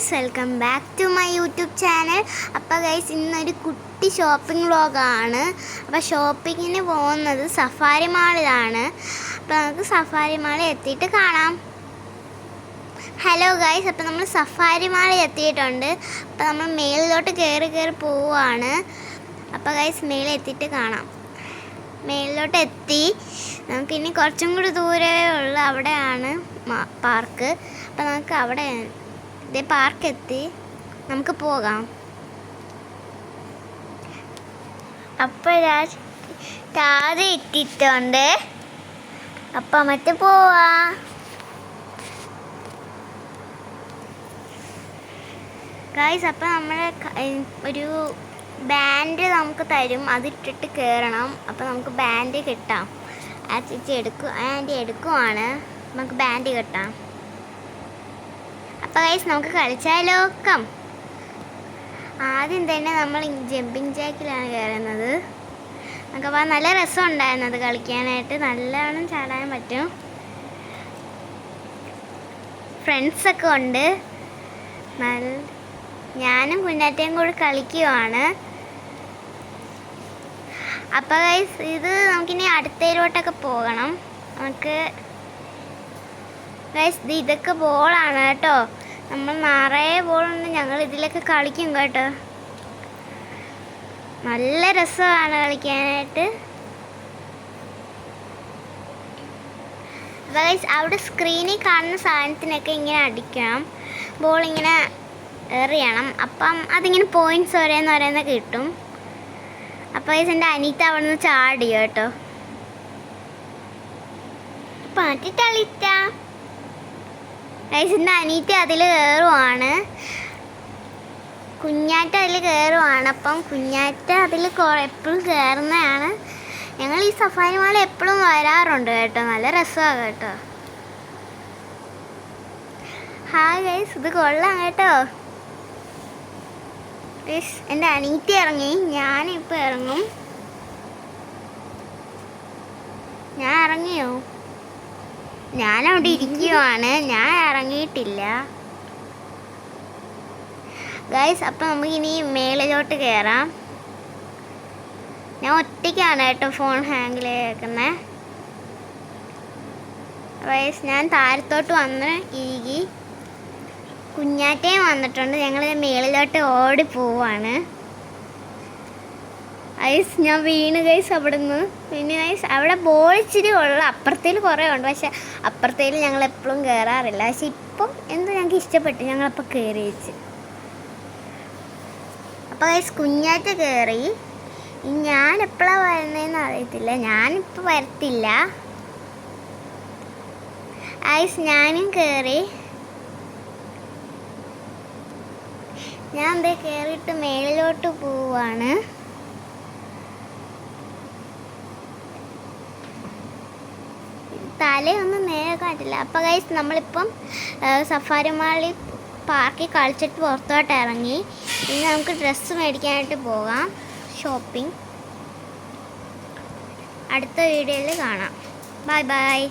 Guys, welcome back to my YouTube channel. അപ്പോൾ guys, ഇന്നൊരു കുട്ടി ഷോപ്പിംഗ് വ്ളോഗാണ്. അപ്പോൾ ഷോപ്പിങ്ങിന് പോകുന്നത് സഫാരി മാളിലാണ്. അപ്പോൾ നമുക്ക് സഫാരി മാളിൽ എത്തിയിട്ട് കാണാം. ഹലോ ഗൈസ്, അപ്പോൾ നമ്മൾ സഫാരി മാളിൽ എത്തിയിട്ടുണ്ട്. അപ്പോൾ നമ്മൾ മേളിലോട്ട് കയറി പോവുകയാണ്. അപ്പോൾ ഗൈസ്, മേളിൽ എത്തിയിട്ട് കാണാം. മേളിലോട്ട് എത്തി. നമുക്കിനി കുറച്ചും കൂടി ദൂരമേ ഉള്ളൂ. അവിടെയാണ് പാർക്ക്. അപ്പോൾ നമുക്ക് അവിടെ ഇതേ പാർക്ക് എത്തി, നമുക്ക് പോകാം. അപ്പോൾ താഴെ ഇട്ടിട്ടുണ്ട്. അപ്പം മറ്റു പോവാ. ഗൈസ്, അപ്പം നമ്മൾ ഒരു ബാൻഡ് നമുക്ക് തരും, അതിട്ടിട്ട് കയറണം. അപ്പം നമുക്ക് ബാൻഡ് കിട്ടാം. ആ ചേച്ചി ആൻറ്റി എടുക്കുവാണ്. നമുക്ക് ബാൻഡ് കിട്ടാം. അപ്പോൾ ഗൈസ്, നമുക്ക് കളിച്ചാലോ? ആദ്യം തന്നെ നമ്മൾ ജമ്പിങ് ജാക്കിലാണ് കയറുന്നത്. നമുക്കപ്പോൾ നല്ല രസം ഉണ്ടായിരുന്നത് കളിക്കാനായിട്ട്. നല്ലോണം ചാടാൻ പറ്റും. ഫ്രണ്ട്സൊക്കെ ഉണ്ട്. ഞാനും കുഞ്ഞാറ്റയും കൂടി കളിക്കുവാണ്. അപ്പോൾ ഗൈസ്, ഇത് നമുക്കിനി അടുത്തയിലോട്ടൊക്കെ പോകണം. നമുക്ക് ഗൈസ്, ഇതൊക്കെ ബോളാണ് കേട്ടോ. നമ്മൾ നിറയെ ബോളുണ്ട്. ഞങ്ങൾ ഇതിലൊക്കെ കളിക്കും കേട്ടോ. നല്ല രസമാണ് കളിക്കാനായിട്ട്. അപ്പോൾ ഗൈസ്, അവിടെ സ്ക്രീനിൽ കാണുന്ന സാധനത്തിനൊക്കെ ഇങ്ങനെ അടിക്കണം. ബോൾ ഇങ്ങനെ എറിയണം. അപ്പം അതിങ്ങനെ പോയിൻറ്റ്സ് ഓരോന്ന് കിട്ടും. അപ്പോൾ ഗൈസ്, എൻ്റെ അനീത്ത അവിടെ നിന്ന് ചാടി കേട്ടോ. പാട്ടിട്ടളിത്ത ഗൈസ്, എൻ്റെ അനീത്ത അതിൽ കയറുവാണ്. കുഞ്ഞാറ്റ അതിൽ കയറുവാണ്. അപ്പം കുഞ്ഞാറ്റ അതിൽ എപ്പോഴും കയറുന്നതാണ്. ഞങ്ങൾ ഈ സഫാരി മാളിൽ എപ്പോഴും വരാറുണ്ട് കേട്ടോ. നല്ല രസമാണ് കേട്ടോ. ഹായ് ഗൈസ്, ഇത് കൊള്ളാം കേട്ടോ. എൻ്റെ അനീറ്റ ഇറങ്ങി. ഞാനിപ്പോൾ ഇറങ്ങും. ഞാൻ ഇറങ്ങിയോ? ഞാനവിടെ ഇരിക്കുവാണ്. ഞാൻ ഇറങ്ങിയിട്ടില്ല ഗൈസ്. അപ്പം നമുക്കിനി മേളിലോട്ട് കയറാം. ഞാൻ ഒറ്റയ്ക്കാണ് കേട്ടോ ഫോൺ ഹാങ്ങിൽ കേൾക്കുന്നത്. ഗൈസ്, ഞാൻ താഴത്തോട്ട് വന്ന് ഇരിക്കി. കുഞ്ഞാറ്റയും വന്നിട്ടുണ്ട്. ഞങ്ങൾ മേളിലോട്ട് ഓടി പോവാണ്. ഗൈസ്, ഞാൻ വീണ് ഗൈസ് അവിടെ നിന്ന്. പിന്നെ ഗൈസ്, അവിടെ ബോൾ ഇച്ചിരി ഉള്ളു. അപ്പുറത്തേൽ കുറേ ഉണ്ട്. പക്ഷെ അപ്പുറത്തേൽ ഞങ്ങൾ എപ്പോഴും കയറാറില്ല. പക്ഷെ ഇപ്പം എന്തോ ഞങ്ങൾക്ക് ഇഷ്ടപ്പെട്ടു. ഞങ്ങളപ്പോൾ കയറി വെച്ച്. അപ്പോൾ ഗൈസ്, കുഞ്ഞാറ്റ കയറി. ഞാൻ എപ്പോഴാണ് വരുന്നതെന്ന് അറിയത്തില്ല. ഞാനിപ്പോൾ വരത്തില്ല ഗൈസ്. ഞാനും കയറി. ഞാൻ എന്താ കയറിയിട്ട് മേളിലോട്ട് പോവാണ്. തലയൊന്നും നേരെ കാട്ടില്ല. അപ്പോൾ ഗൈസ്, നമ്മളിപ്പം സഫാരി മാളിൽ പാർക്കിൽ കളിച്ചിട്ട് പുറത്തോട്ട് ഇറങ്ങി. ഇനി നമുക്ക് ഡ്രസ്സ് മേടിക്കാനായിട്ട് പോകാം. ഷോപ്പിംഗ് അടുത്ത വീഡിയോയിൽ കാണാം. Bye bye.